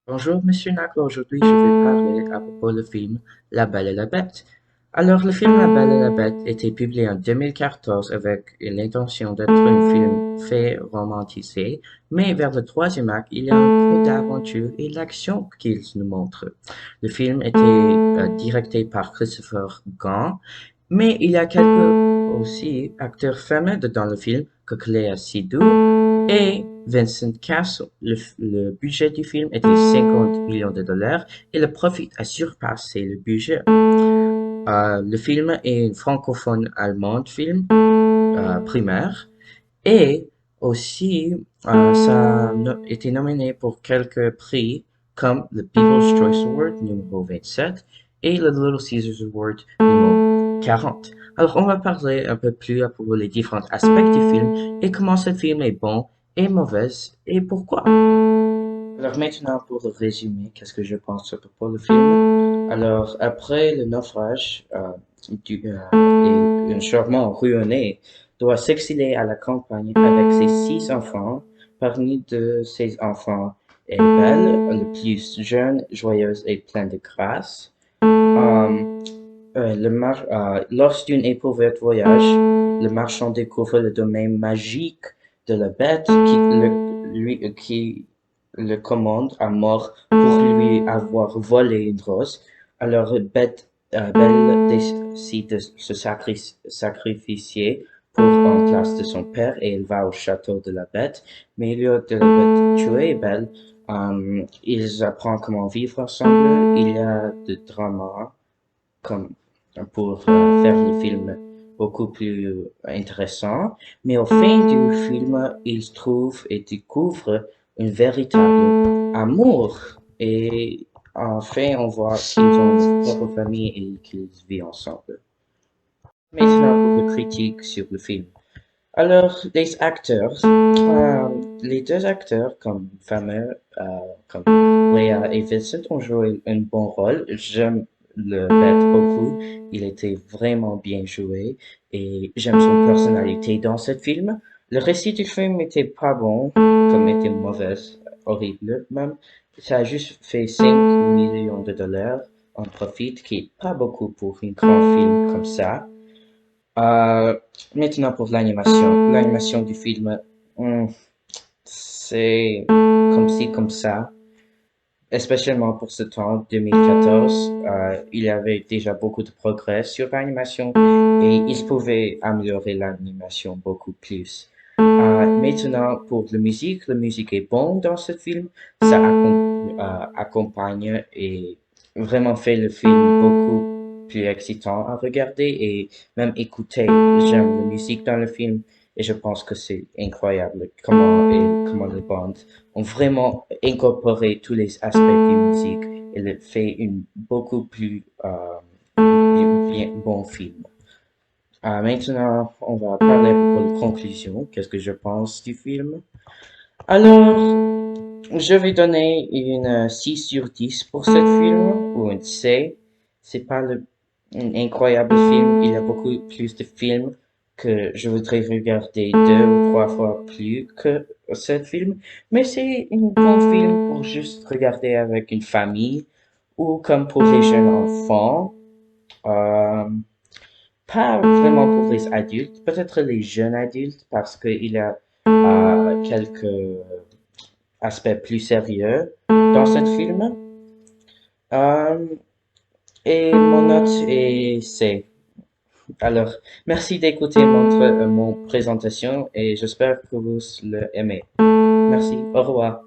Bonjour Monsieur Nako, aujourd'hui je vais parler à propos du film La Belle et la Bête. Alors le film La Belle et la Bête était publié en 2014 avec l'intention d'être un film fait romantisé, mais vers le troisième acte il y a un peu d'aventure et d'action qu'il nous montre. Le film était directé par Christopher Gans, mais il y a quelques aussi acteurs fameux dans le film, comme Cléa Seydoux et Vincent Cassel. Le budget du film était 50 millions de dollars et le profit a surpassé le budget. Le film est un francophone allemand film primaire et aussi ça a été nominé pour quelques prix comme le People's Choice Award numéro 27 et le Little Caesars Award numéro 40. Alors on va parler un peu plus à propos des différents aspects du film et comment ce film est bon et mauvais et pourquoi. Alors maintenant, pour résumer, qu'est-ce que je pense à propos du film? Alors, après le naufrage, et un charmant ruiné doit s'exiler à la campagne avec ses 6 enfants. Parmi de ses enfants est Belle, le plus jeune, joyeuse et pleine de grâce. Lors d'une éprouvette voyage, le marchand découvre le domaine magique de la bête qui le commande à mort pour lui avoir volé une rose. Alors Belle décide de se sacrifier pour en place de son père et elle va au château de la bête. Mais au lieu de la bête tuer Belle, ils apprennent comment vivre ensemble. Il y a de drama comme pour faire le film beaucoup plus intéressant. Mais au fin du film, ils trouvent et découvrent un véritable amour. Et enfin, on voit qu'ils ont une propre famille et qu'ils vivent ensemble. Maintenant, pour le critique sur le film. Alors, les acteurs, les deux acteurs comme fameux, comme Léa et Vincent ont joué un bon rôle. J'aime le Bête beaucoup. Il était vraiment bien joué et j'aime son personnalité dans ce film. Le récit du film était pas bon, comme était mauvaise, horrible même. Ça a juste fait 5 millions de dollars en profit, qui est pas beaucoup pour un grand film comme ça. Euh, Maintenant pour l'animation. L'animation du film, hmm, c'est comme ci, comme ça. Spécialement pour ce temps, 2014, il y avait déjà beaucoup de progrès sur l'animation et ils pouvaient améliorer l'animation beaucoup plus. Maintenant, pour la musique est bonne dans ce film. Ça accompagne et vraiment fait le film beaucoup plus excitant à regarder et même écouter. J'aime la musique dans le film et je pense que c'est incroyable comment les bandes ont vraiment incorporé tous les aspects de musique et le fait une beaucoup plus bon film. Maintenant, on va parler pour la conclusion. Qu'est-ce que je pense du film? Alors, je vais donner une 6 sur 10 pour ce film, ou une C. C'est pas un incroyable film, il y a beaucoup plus de films que je voudrais regarder 2 ou 3 fois plus que ce film, mais c'est un bon film pour juste regarder avec une famille, ou comme pour les jeunes enfants, euh, pas vraiment pour les adultes, peut-être les jeunes adultes, parce qu'il y a quelques aspect plus sérieux dans ce film. Euh, et mon note est C. Alors, merci d'écouter mon présentation et j'espère que vous l'aimez. Merci, au revoir.